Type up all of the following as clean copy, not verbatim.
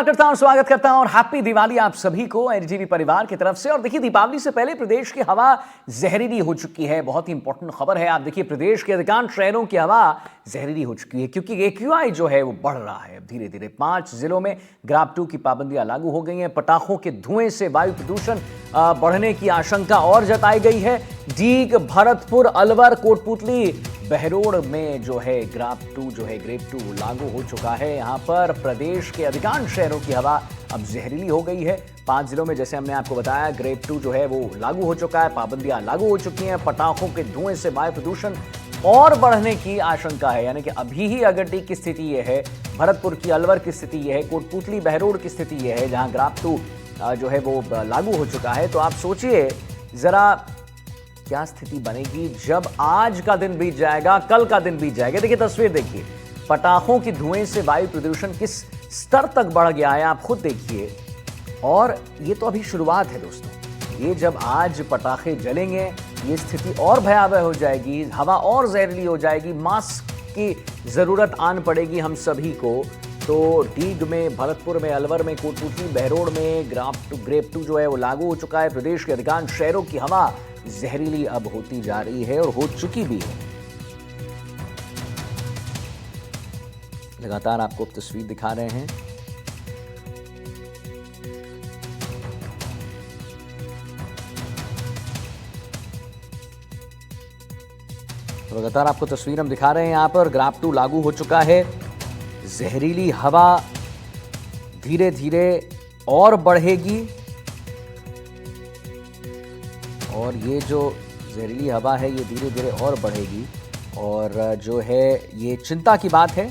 करता हूं, स्वागत करता हूं और हैप्पी दिवाली आप सभी को एनडीटीवी परिवार की तरफ से। और देखिए, दीपावली से पहले प्रदेश की हवा जहरीली हो चुकी है। बहुत ही इंपॉर्टेंट खबर है। आप देखिए, प्रदेश के अधिकांश शहरों की हवा जहरीली हो चुकी है क्योंकि एक्यूआई जो है वो बढ़ रहा है धीरे धीरे। 5 जिलों में ग्राप 2 की पाबंदियां लागू हो गई हैं। पटाखों के धुएं से वायु प्रदूषण बढ़ने की आशंका और जताई गई है। डीग, भरतपुर, अलवर, कोटपुतली, बहरोड़ में जो है ग्राप 2 जो है ग्रेप 2 लागू हो चुका है। यहां पर प्रदेश के अधिकांश शहरों की हवा अब जहरीली हो गई है। 5 जिलों में जैसे हमने आपको बताया ग्रेप 2 जो है वो लागू हो चुका है, पाबंदियां लागू हो चुकी हैं। पटाखों के धुएं से वायु प्रदूषण और बढ़ने की आशंका है। यानी कि अभी ही अगरटी की स्थिति यह है, भरतपुर की, अलवर की स्थिति यह है, कोटपुतली, बहरोड़ की स्थिति यह है जहां ग्राप 2 जो है वो लागू हो चुका है। तो आप सोचिए जरा क्या स्थिति बनेगी जब आज का दिन बीत जाएगा, कल का दिन बीत जाएगा। देखिए तस्वीर देखिए, पटाखों की धुएं से वायु प्रदूषण किस स्तर तक बढ़ गया है आप खुद देखिए। और ये तो अभी शुरुआत है दोस्तों। ये जब आज पटाखे जलेंगे ये स्थिति और भयावह हो जाएगी, हवा और जहरीली हो जाएगी, मास्क की जरूरत आन पड़ेगी हम सभी को। तो डीग में, भरतपुर में, अलवर में, कोटपुतली, बहरोड़ में ग्रेप 2 जो है वो लागू हो चुका है। प्रदेश के अधिकांश शहरों की हवा जहरीली अब होती जा रही है और हो चुकी भी है। लगातार आपको तस्वीर दिखा रहे हैं। लगातार आपको तस्वीर हम दिखा रहे हैं। यहां पर ग्राप 2 लागू हो चुका है। जहरीली हवा धीरे धीरे और बढ़ेगी और ये जो जहरीली हवा है ये धीरे धीरे और बढ़ेगी और जो है ये चिंता की बात है।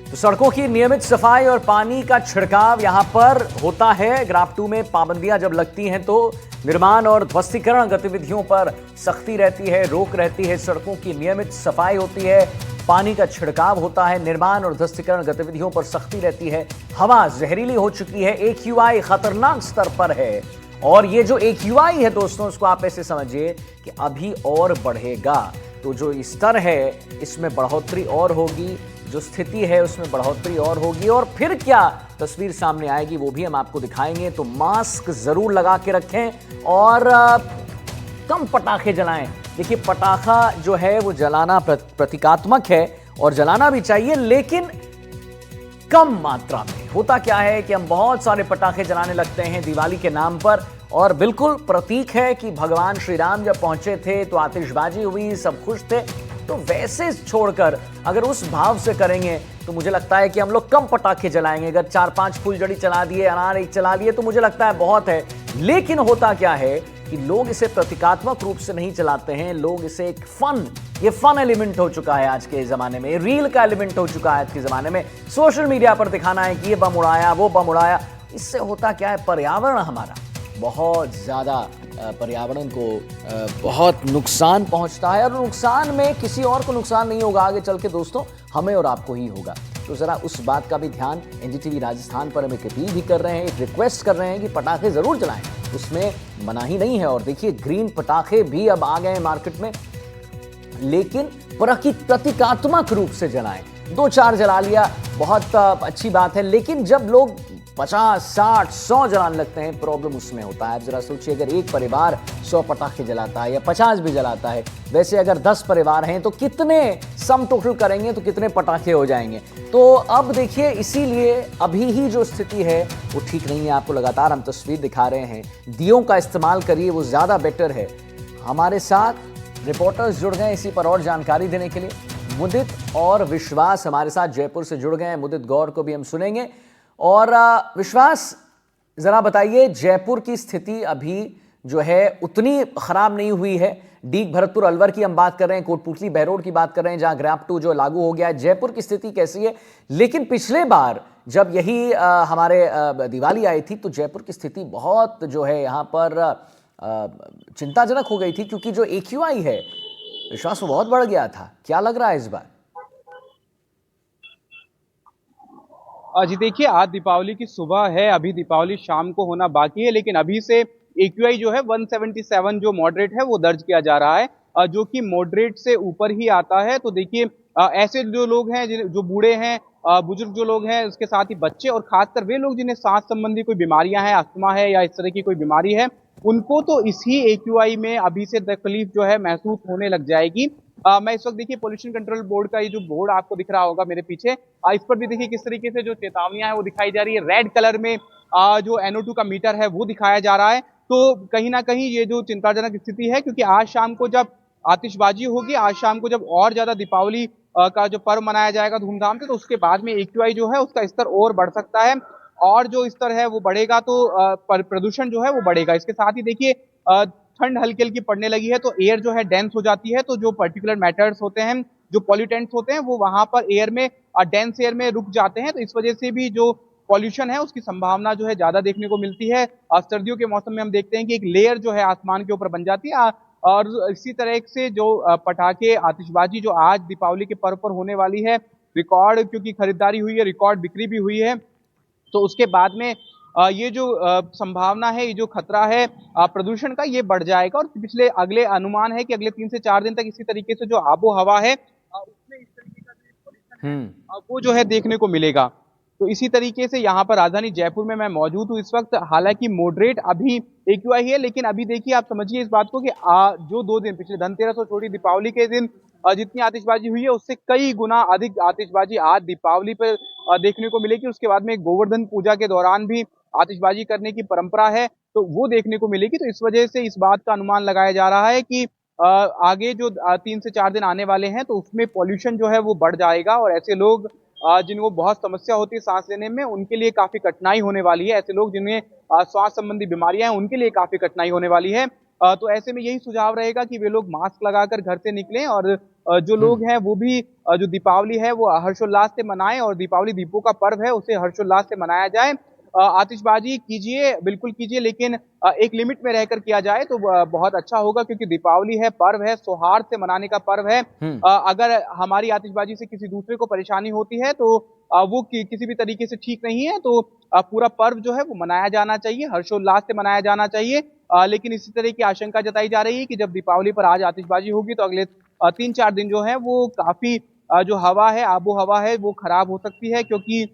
तो सड़कों की नियमित सफाई और पानी का छिड़काव यहां पर होता है। ग्राप 2 में पाबंदियां जब लगती हैं तो निर्माण और ध्वस्तीकरण गतिविधियों पर सख्ती रहती है, रोक रहती है। सड़कों की नियमित सफाई होती है, पानी का छिड़काव होता है, निर्माण और ध्वस्तीकरण गतिविधियों पर सख्ती रहती है। हवा जहरीली हो चुकी है, एक्यूआई खतरनाक स्तर पर है। और ये जो एक्यूआई है दोस्तों, उसको आप ऐसे समझिए कि अभी और बढ़ेगा। तो जो स्तर है इसमें बढ़ोतरी और होगी, जो स्थिति है उसमें बढ़ोतरी और होगी। और फिर क्या तस्वीर सामने आएगी वो भी हम आपको दिखाएंगे। तो मास्क जरूर लगा के रखें और कम पटाखे जलाएं। देखिए, पटाखा जो है वो जलाना प्रतीकात्मक है और जलाना भी चाहिए, लेकिन कम मात्रा में। होता क्या है कि हम बहुत सारे पटाखे जलाने लगते हैं दिवाली के नाम पर, और बिल्कुल प्रतीक है कि भगवान श्री राम जब पहुंचे थे तो आतिशबाजी हुई, सब खुश थे। तो वैसे छोड़कर अगर उस भाव से करेंगे तो मुझे लगता है कि हम लोग कम पटाखे जलाएंगे। अगर 4-5 फुलझड़ी चला दिए, अनार एक चला दिए तो मुझे लगता है बहुत है। लेकिन होता क्या है कि लोग इसे प्रतीकात्मक रूप से नहीं चलाते हैं। लोग इसे एक ये फन एलिमेंट हो चुका है आज के जमाने में, रील का एलिमेंट हो चुका है आज के जमाने में। सोशल मीडिया पर दिखाना है कि ये बम उड़ाया, वो बम उड़ाया। इससे होता क्या है, पर्यावरण हमारा बहुत ज्यादा पर्यावरण को बहुत नुकसान पहुंचता है। और नुकसान में किसी और को नुकसान नहीं होगा आगे चल के दोस्तों, हमें और आपको ही होगा। तो जरा उस बात का भी ध्यान एनडीटीवी राजस्थान पर हम एक अपील भी कर रहे हैं, एक रिक्वेस्ट कर रहे हैं कि पटाखे जरूर जलाएं, उसमें मनाही नहीं है। और देखिए, ग्रीन पटाखे भी अब आ गए हैं मार्केट में, लेकिन प्रतीकात्मक रूप से जलाएं। 2-4 जला लिया बहुत अच्छी बात है, लेकिन जब लोग 50, 60, 100 जलाने लगते हैं, प्रॉब्लम उसमें होता है। आप जरा सोचिए, अगर एक परिवार 100 पटाखे जलाता है या 50 भी जलाता है, वैसे अगर 10 परिवार हैं तो कितने सम टोटल करेंगे तो कितने पटाखे हो जाएंगे। तो अब देखिए, इसीलिए अभी ही जो स्थिति है वो ठीक नहीं है। आपको लगातार हम तस्वीर दिखा रहे हैं। दियों का इस्तेमाल करिए, वो ज्यादा बेटर है। हमारे साथ रिपोर्टर्स जुड़ गए इसी पर और जानकारी देने के लिए। मुदित और विश्वास हमारे साथ जयपुर से जुड़ गए हैं। मुदित गौर को भी हम सुनेंगे। और विश्वास, जरा बताइए, जयपुर की स्थिति अभी जो है उतनी खराब नहीं हुई है। डीग, भरतपुर, अलवर की हम बात कर रहे हैं, कोटपुतली, बहरोड़ की बात कर रहे हैं जहां ग्राप 2 जो लागू हो गया है। जयपुर की स्थिति कैसी है? लेकिन पिछले बार जब यही हमारे दिवाली आई थी तो जयपुर की स्थिति बहुत जो है यहाँ पर चिंताजनक हो गई थी, क्योंकि जो एक्यूआई है विश्वास वो बहुत बढ़ गया था। क्या लग रहा है इस बार? जी देखिए, आज दीपावली की सुबह है, अभी दीपावली शाम को होना बाकी है, लेकिन अभी से AQI जो है 177 जो मॉडरेट है वो दर्ज किया जा रहा है, जो कि मॉडरेट से ऊपर ही आता है। तो देखिए ऐसे जो लोग हैं जो बूढ़े हैं, बुजुर्ग जो लोग हैं, उसके साथ ही बच्चे और खासकर वे लोग जिन्हें सांस संबंधी कोई बीमारियां हैं, अस्थमा है या इस तरह की कोई बीमारी है, उनको तो इसी AQI में अभी से तकलीफ जो है महसूस होने लग जाएगी। मैं इस वक्त देखिए पोल्यूशन कंट्रोल बोर्ड का ये जो बोर्ड आपको दिख रहा होगा मेरे पीछे, इस पर भी देखिए किस तरीके से जो चेतावनियां हैं वो दिखाई जा रही है। रेड कलर में जो NO2 का मीटर है वो दिखाया जा रहा है। तो कहीं ना कहीं ये जो चिंताजनक स्थिति है, क्योंकि आज शाम को जब आतिशबाजी होगी, आज शाम को जब और ज्यादा दीपावली का जो पर्व मनाया जाएगा धूमधाम से, तो उसके बाद में AQI जो है उसका स्तर और बढ़ सकता है। और जो स्तर है वो बढ़ेगा तो प्रदूषण जो है वो बढ़ेगा। इसके साथ ही देखिए ठंड हल्की हल्की पड़ने लगी है, तो एयर जो है डेंस हो जाती है, तो जो पर्टिकुलर मैटर्स होते हैं, जो पॉल्यूटेंट्स होते हैं, वो वहां पर एयर में डेंस एयर में रुक जाते हैं। तो इस वजह से भी जो पॉल्यूशन है उसकी संभावना जो है ज्यादा देखने को मिलती है। सर्दियों के मौसम में हम देखते हैं कि एक लेयर जो है आसमान के ऊपर बन जाती है। और इसी तरह से जो पटाखे आतिशबाजी जो आज दीपावली के पर्व पर होने वाली है, रिकॉर्ड क्योंकि खरीदारी हुई है, रिकॉर्ड बिक्री भी हुई है, तो उसके बाद में ये जो संभावना है, ये जो खतरा है प्रदूषण का, ये बढ़ जाएगा। और पिछले अगले अनुमान है कि अगले 3 से 4 दिन तक इसी तरीके से जो आबो हवा है उसमें इस तरीके का जो पॉल्यूशन है वो जो है देखने को मिलेगा। तो इसी तरीके से यहाँ पर राजधानी जयपुर में मैं मौजूद हूँ इस वक्त। हालांकि मॉडरेट अभी AQI है, लेकिन अभी देखिए आप समझिए इस बात को कि जो 2 दिन पिछले धनतेरस और छोटी दीपावली के दिन जितनी आतिशबाजी हुई है उससे कई गुना अधिक आतिशबाजी आज दीपावली पर देखने को मिलेगी। उसके बाद में गोवर्धन पूजा के दौरान भी आतिशबाजी करने की परंपरा है, तो वो देखने को मिलेगी। तो इस वजह से इस बात का अनुमान लगाया जा रहा है कि आगे जो 3 से 4 दिन आने वाले हैं, तो उसमें पॉल्यूशन जो है वो बढ़ जाएगा। और ऐसे लोग जिनको बहुत समस्या होती है सांस लेने में, उनके लिए काफी कठिनाई होने वाली है। ऐसे लोग जिन्हें श्वास संबंधी बीमारियां हैं, उनके लिए काफी कठिनाई होने वाली है। तो ऐसे में यही सुझाव रहेगा कि वे लोग मास्क लगाकर घर से निकलें, और जो लोग हैं वो भी जो दीपावली है वो हर्षोल्लास से मनाएं, और दीपावली दीपों का पर्व है उसे हर्षोल्लास से मनाया जाए। आतिशबाजी कीजिए, बिल्कुल कीजिए, लेकिन एक लिमिट में रहकर किया जाए तो बहुत अच्छा होगा, क्योंकि दीपावली है, पर्व है, सौहार्द से मनाने का पर्व है। अगर हमारी आतिशबाजी से किसी दूसरे को परेशानी होती है तो वो किसी भी तरीके से ठीक नहीं है। तो पूरा पर्व जो है वो मनाया जाना चाहिए, हर्षोल्लास से मनाया जाना चाहिए। लेकिन इसी तरह की आशंका जताई जा रही है कि जब दीपावली पर आज आतिशबाजी होगी तो अगले 3-4 दिन जो है वो काफी जो हवा है, आबो हवा है, वो खराब हो सकती है, क्योंकि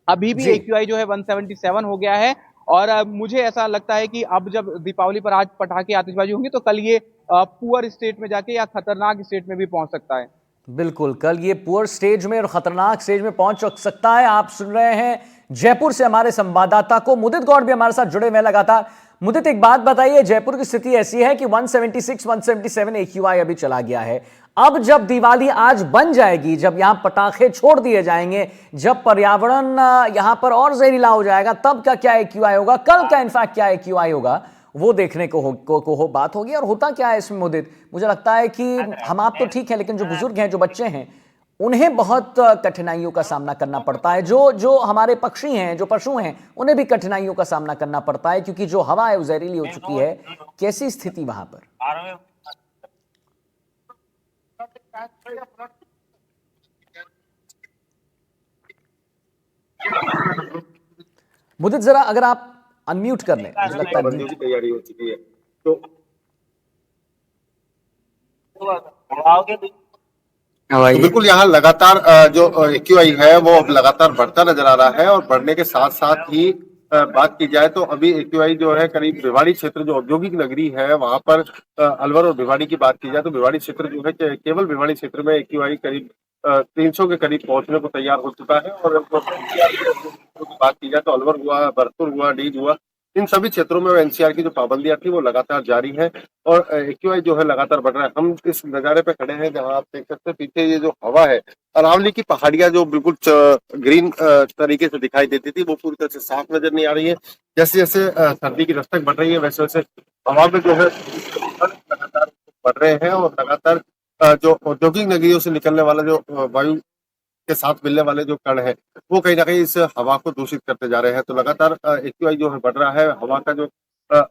अभी भी जी AQI जो है 177 हो गया है। और मुझे ऐसा लगता है कि अब जब दीपावली पर आज पटाखे आतिशबाजी होंगी तो कल ये पुअर स्टेट में जाके या खतरनाक स्टेट में भी पहुंच सकता है। बिल्कुल, कल ये पुअर स्टेज में और खतरनाक स्टेज में पहुंच सकता है। आप सुन रहे हैं जयपुर से हमारे संवाददाता को, मुदित गौड़ भी हमारे साथ जुड़े हुए लगातार। मुदित, एक बात बताइए, जयपुर की स्थिति ऐसी है कि 176 177 AQI अभी चला गया है। अब जब दिवाली आज बन जाएगी, जब यहां पटाखे छोड़ दिए जाएंगे, जब पर्यावरण यहां पर और जहरीला हो जाएगा, तब का क्या AQI होगा, कल का इनफैक्ट क्या AQI होगा, वो देखने को बात होगी। और होता क्या है इसमें मुदित, मुझे लगता है कि हम आप तो ठीक है, लेकिन जो बुजुर्ग हैं, जो बच्चे हैं, उन्हें बहुत कठिनाइयों का सामना करना पड़ता है। जो हमारे पक्षी हैं, जो पशु हैं, उन्हें भी कठिनाइयों का सामना करना पड़ता है, क्योंकि जो हवा है वो जहरीली हो चुकी है। कैसी स्थिति वहां पर? मुदित, जरा अगर आप अनम्यूट कर लें, मुझे लगता है की तैयारी हो चुकी है तो बिल्कुल यहाँ लगातार जो AQI है वो अब लगातार बढ़ता नजर आ रहा है। और बढ़ने के साथ साथ ही बात की जाए तो अभी AQI जो है करीब भिवाड़ी क्षेत्र, जो औद्योगिक नगरी है, वहां पर अलवर और भिवाड़ी की बात की जाए तो भिवाड़ी क्षेत्र जो है केवल भिवाड़ी क्षेत्र में AQI करीब 300 के करीब पहुंचने को तैयार हो चुका है। और बात की जाए तो अलवर हुआ, भरतपुर हुआ, डीज हुआ, इन सभी क्षेत्रों में NCR की जो पाबंदियां थी वो लगातार जारी है। और AQI जो है लगातार बढ़ रहा है। हम इस नज़ारे पे खड़े हैं जहां आप देख सकते हैं पीछे ये जो हवा है, अरावली की पहाड़ियां जो बिल्कुल ग्रीन तरीके से दिखाई देती थी, वो पूरी तरह से साफ नजर नहीं आ रही है। जैसे जैसे सर्दी की दस्तक बढ़ रही है, वैसे वैसे हवा में जो है लगातार बढ़ रहे हैं। और लगातार जो औद्योगिक नगरियों से निकलने वाला जो वायु के साथ मिलने वाले जो कण है, वो कहीं ना कहीं इस हवा को दूषित करते जा रहे हैं। तो लगातार AQI जो है बढ़ रहा है। हवा का जो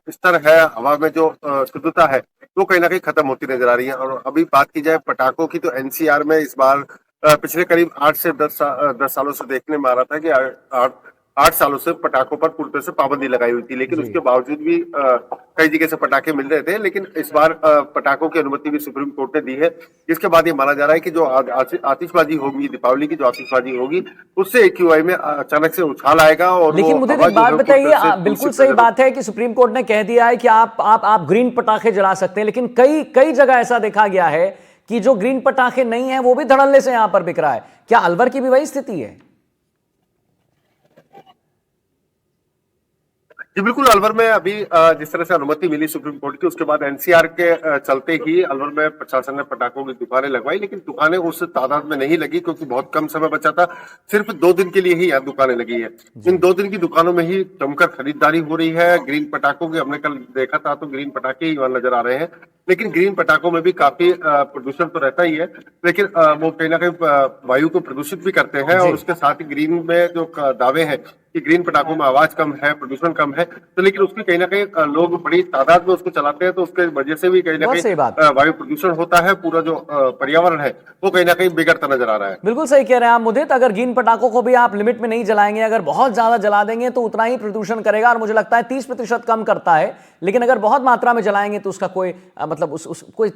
स्तर है, हवा में जो शुद्धता है, वो कहीं ना कहीं खत्म होती नजर आ रही है। और अभी बात की जाए पटाखों की तो NCR में इस बार पिछले करीब 8 से 10 सालों से देखने में आ रहा था कि 8 सालों से पटाखों पर पूरी तरह से पाबंदी लगाई हुई थी, लेकिन जी। उसके बावजूद भी कई जगह से पटाखे मिल रहे थे। लेकिन इस बार पटाखों की अनुमति भी सुप्रीम कोर्ट ने दी है, जिसके बाद ये माना जा रहा है कि जो आतिशबाजी होगी, दीपावली की जो आतिशबाजी होगी, उससे AQI में अचानक से उछाल आएगा और लेकिन वो मुझे तो हवा एक जो बात है पूरी बताइए, तरह से बिल्कुल दूषित सही नजर बात है कि सुप्रीम कोर्ट ने कह दिया है कि आप ग्रीन पटाखे जला सकते हैं, लेकिन कई कई जगह ऐसा देखा गया है कि जो ग्रीन पटाखे नहीं है वो भी धड़ल्ले से यहां पर बिक रहा है। क्या अलवर की भी वही स्थिति है? जी बिल्कुल, अलवर में अभी जिस तरह से अनुमति मिली सुप्रीम कोर्ट की, उसके बाद NCR के चलते ही अलवर में प्रशासन ने पटाखों की दुकानें लगवाई, लेकिन दुकानें उस तादाद में नहीं लगी क्योंकि बहुत कम समय बचा था। सिर्फ 2 दिन के लिए ही यहाँ दुकानें लगी है। इन 2 दिन की दुकानों में ही जमकर खरीदारी हो रही है ग्रीन पटाखों की। हमने कल देखा था तो ग्रीन पटाखे ही वहां नजर आ रहे हैं, लेकिन ग्रीन पटाखों में भी काफी प्रदूषण तो रहता ही है, लेकिन वो कहीं ना कहीं वायु को प्रदूषित भी करते हैं। जी। और उसके साथ ही ग्रीन में जो दावे हैं कि ग्रीन पटाखों में आवाज कम है, प्रदूषण कम है, तो लेकिन उसकी कहीं ना कहीं लोग बड़ी तादाद में उसको चलाते हैं, तो उसके वजह से भी कहीं ना बहुत सही बात। कहीं वायु प्रदूषण होता है। पूरा जो पर्यावरण है वो कहीं ना कहीं बिगड़ता नजर आ रहा है। बिल्कुल सही कह रहे हैं आप मुदित। अगर ग्रीन पटाखों को भी आप लिमिट में नहीं जलाएंगे, अगर बहुत ज्यादा जला देंगे तो उतना ही प्रदूषण करेगा, और मुझे लगता है 30% कम करता है, लेकिन अगर बहुत मात्रा में जलाएंगे तो उसका कोई मतलब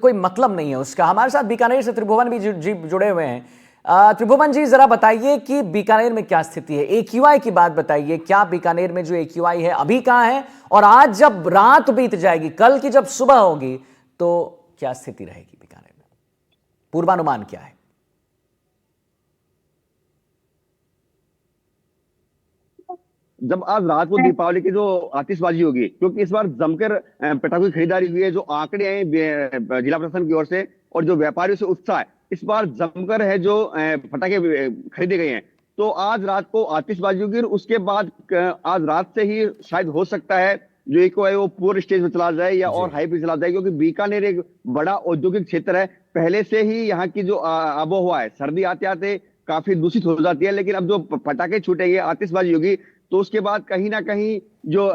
कोई मतलब नहीं है उसका। हमारे साथ बीकानेर से त्रिभुवन भी जुड़े हुए हैं। त्रिभुवन जी, जरा बताइए कि बीकानेर में क्या स्थिति है, AQI की बात बताइए। क्या बीकानेर में जो AQI है अभी कहां है, और आज जब रात बीत जाएगी, कल की जब सुबह होगी, तो क्या स्थिति रहेगी बीकानेर में? पूर्वानुमान क्या है? जब आज रात को दीपावली की जो आतिशबाजी होगी, क्योंकि इस बार जमकर पटाखों की खरीदारी हुई है, जो आंकड़े आए जिला प्रशासन की ओर से और जो व्यापारियों से उत्साह है, इस बार जमकर है जो पटाखे खरीदे गए हैं। तो आज रात को आतिशबाजी होगी, और उसके बाद आज रात से ही शायद हो सकता है जो एक है वो पूर्ण स्टेज में चला जाए या और हाई पे चला जाए, क्योंकि बीकानेर एक बड़ा औद्योगिक क्षेत्र है। पहले से ही यहाँ की जो आबोहवा है, सर्दी आते आते काफी दूषित हो जाती है, लेकिन अब जो पटाखे छूटेंगे, आतिशबाजी होगी, तो उसके बाद कहीं ना कहीं जो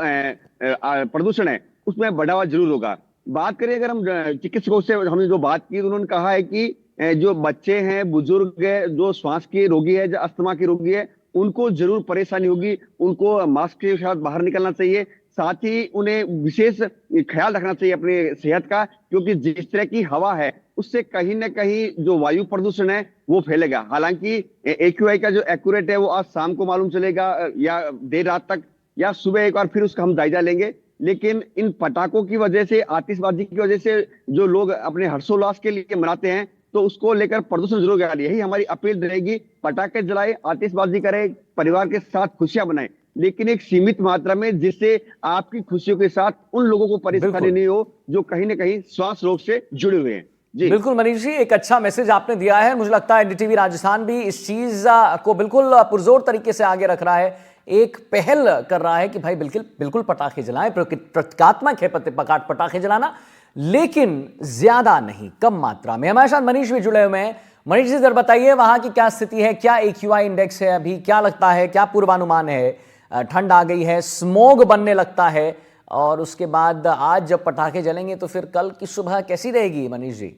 प्रदूषण है उसमें बढ़ावा जरूर होगा। बात करें अगर हम चिकित्सकों से हमने जो बात की, तो उन्होंने कहा है कि जो बच्चे हैं, बुजुर्ग है, जो श्वास के रोगी है, जो अस्थमा के रोगी है, उनको जरूर परेशानी होगी। उनको मास्क के साथ बाहर निकलना चाहिए, साथ ही उन्हें विशेष ख्याल रखना चाहिए अपनी सेहत का, क्योंकि जिस तरह की हवा है उससे कहीं ना कहीं जो वायु प्रदूषण है वो फैलेगा। हालांकि AQI का जो एक्यूरेट है वो आज शाम को मालूम चलेगा या देर रात तक, या सुबह एक बार फिर उसका हम जायजा लेंगे। लेकिन इन पटाखों की वजह से, आतिशबाजी की वजह से जो लोग अपने हर्षोल्लास के लिए मनाते हैं, तो उसको लेकर प्रदूषण जरूर गिरा। यही हमारी अपील रहेगी, पटाखे जलाए, आतिशबाजी करें, परिवार के साथ खुशियां बनाएं, लेकिन एक सीमित मात्रा में, जिससे आपकी खुशियों के साथ उन लोगों को परेशानी नहीं हो जो कहीं ना कहीं श्वास रोग से जुड़े हुए हैं। जी बिल्कुल मनीष जी, एक अच्छा मैसेज आपने दिया है। मुझे लगता है NDTV राजस्थान भी इस चीज को बिल्कुल पुरजोर तरीके से आगे रख रहा है, एक पहल कर रहा है कि भाई बिल्कुल बिल्कुल पटाखे जलाएं। प्रतीकात्मक है पटाखे जलाना, लेकिन ज्यादा नहीं, कम मात्रा में। हमारे साथ मनीष भी जुड़े हुए हैं। मनीष जी, जरा बताइए वहां की क्या स्थिति है, क्या AQI इंडेक्स है अभी, क्या लगता है, क्या पूर्वानुमान है? ठंड आ गई है, स्मोग बनने लगता है, और उसके बाद आज जब पटाखे जलेंगे तो फिर कल की सुबह कैसी रहेगी मनीष जी?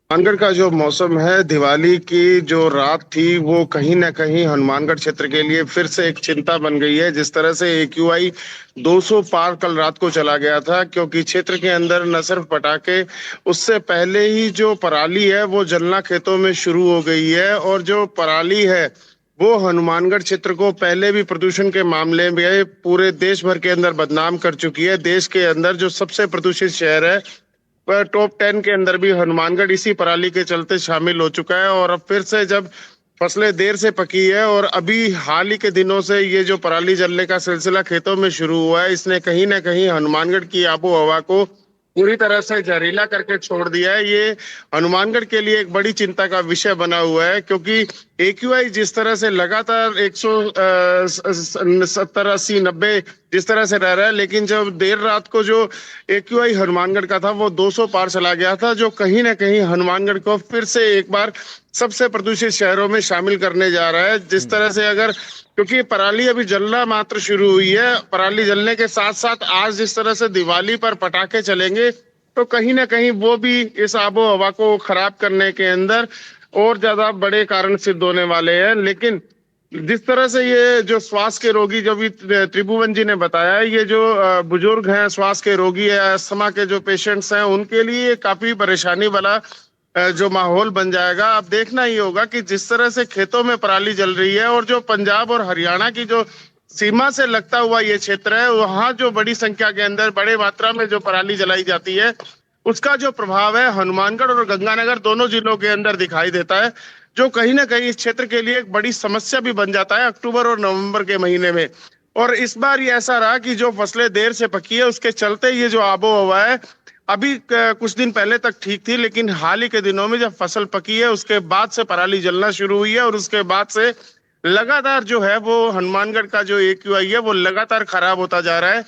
हनुमानगढ़ का जो मौसम है, दिवाली की जो रात थी वो कहीं ना कहीं हनुमानगढ़ क्षेत्र के लिए फिर से एक चिंता बन गई है। जिस तरह से AQI 200 पार कल रात को चला गया था, क्योंकि क्षेत्र के अंदर न सिर्फ पटाखे, उससे पहले ही जो पराली है वो जलना खेतों में शुरू हो गई है। और जो पराली है वो हनुमानगढ़ क्षेत्र को पहले भी प्रदूषण के मामले में पूरे देश भर के अंदर बदनाम कर चुकी है। देश के अंदर जो सबसे प्रदूषित शहर है पर टॉप 10 के अंदर भी हनुमानगढ़ इसी पराली के चलते शामिल हो चुका है। और अब फिर से जब फसलें देर से पकी है और अभी हाल ही के दिनों से ये जो पराली जलने का सिलसिला खेतों में शुरू हुआ है, इसने कहीं ना कहीं हनुमानगढ़ की आबो हवा को पूरी तरह से जहरीला करके छोड़ दिया है। ये हनुमानगढ़ के लिए एक बड़ी चिंता का विषय बना हुआ है, क्योंकि AQI जिस तरह से लगातार 170, 80, 90 जिस तरह से रह रहा है, लेकिन जब देर रात को जो AQI हनुमानगढ़ का था वो 200 पार चला गया था, जो कहीं ना कहीं हनुमानगढ़ को फिर से एक बार सबसे प्रदूषित शहरों में शामिल करने जा रहा है। जिस तरह से अगर, क्योंकि पराली अभी जलना मात्र शुरू हुई है, पराली जलने के साथ साथ आज जिस तरह से दिवाली पर पटाखे चलेंगे, तो कहीं ना कहीं वो भी इस आबो हवा को खराब करने के अंदर और ज्यादा बड़े कारण सिद्ध होने वाले हैं। लेकिन जिस तरह से ये जो श्वास के रोगी, जो भी त्रिभुवन जी ने बताया, ये जो बुजुर्ग हैं, श्वास के रोगी है, अस्थमा के जो पेशेंट्स हैं, उनके लिए काफी परेशानी वाला जो माहौल बन जाएगा। अब देखना ही होगा कि जिस तरह से खेतों में पराली जल रही है और जो पंजाब और हरियाणा की जो सीमा से लगता हुआ ये क्षेत्र है, वहां जो बड़ी संख्या के अंदर बड़े मात्रा में जो पराली जलाई जाती है, उसका जो प्रभाव है हनुमानगढ़ और गंगानगर दोनों जिलों के अंदर दिखाई देता है, जो कहीं ना कहीं इस क्षेत्र के लिए एक बड़ी समस्या भी बन जाता है अक्टूबर और नवंबर के महीने में। और इस बार ये ऐसा रहा कि जो फसलें देर से पकी है, उसके चलते ये जो आबो हवा है, अभी कुछ दिन पहले तक ठीक थी, लेकिन हाल ही के दिनों में जब फसल पकी है, उसके बाद से पराली जलना शुरू हुई है और उसके बाद से लगातार जो है वो हनुमानगढ़ का जो AQI है वो लगातार खराब होता जा रहा है।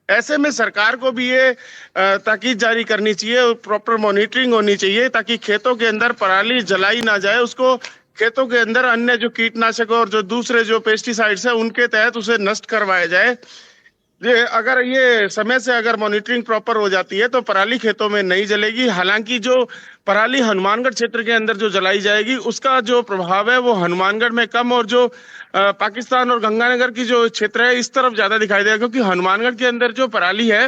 ऐसे में सरकार को भी ये ताकीद जारी करनी चाहिए और प्रॉपर मॉनिटरिंग होनी चाहिए, ताकि खेतों के अंदर पराली जलाई ना जाए, उसको खेतों के अंदर अन्य जो कीटनाशक और जो दूसरे जो पेस्टिसाइड्स है उनके तहत उसे नष्ट करवाया जाए। ये अगर ये समय से अगर मॉनिटरिंग प्रॉपर हो जाती है तो पराली खेतों में नहीं जलेगी। हालांकि जो पराली हनुमानगढ़ क्षेत्र के अंदर जो जलाई जाएगी, उसका जो प्रभाव है वो हनुमानगढ़ में कम और जो पाकिस्तान और गंगानगर की जो क्षेत्र है इस तरफ ज्यादा दिखाई देगा, क्योंकि हनुमानगढ़ के अंदर जो पराली है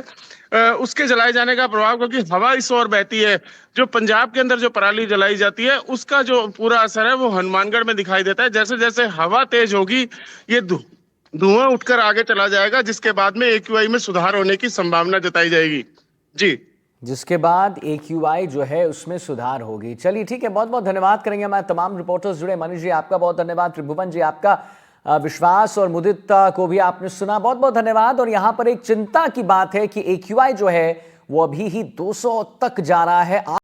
उसके जलाए जाने का प्रभाव, क्योंकि हवा इस ओर बहती है, जो पंजाब के अंदर जो पराली जलाई जाती है उसका जो पूरा असर है वो हनुमानगढ़ में दिखाई देता है। जैसे जैसे हवा तेज होगी, ये धुआं उठकर आगे चला जाएगा, जिसके बाद में AQI में सुधार होने की संभावना जताई जाएगी। जी, जिसके बाद AQI जो है उसमें सुधार होगी। चलिए ठीक है, बहुत बहुत धन्यवाद करेंगे हमारे तमाम रिपोर्टर्स जुड़े। मनीष जी आपका बहुत धन्यवाद, त्रिभुवन जी आपका, विश्वास और मुदित को भी आपने सुना, बहुत बहुत धन्यवाद। और यहाँ पर एक चिंता की बात है कि AQI जो है वो अभी ही 200 तक जा रहा है।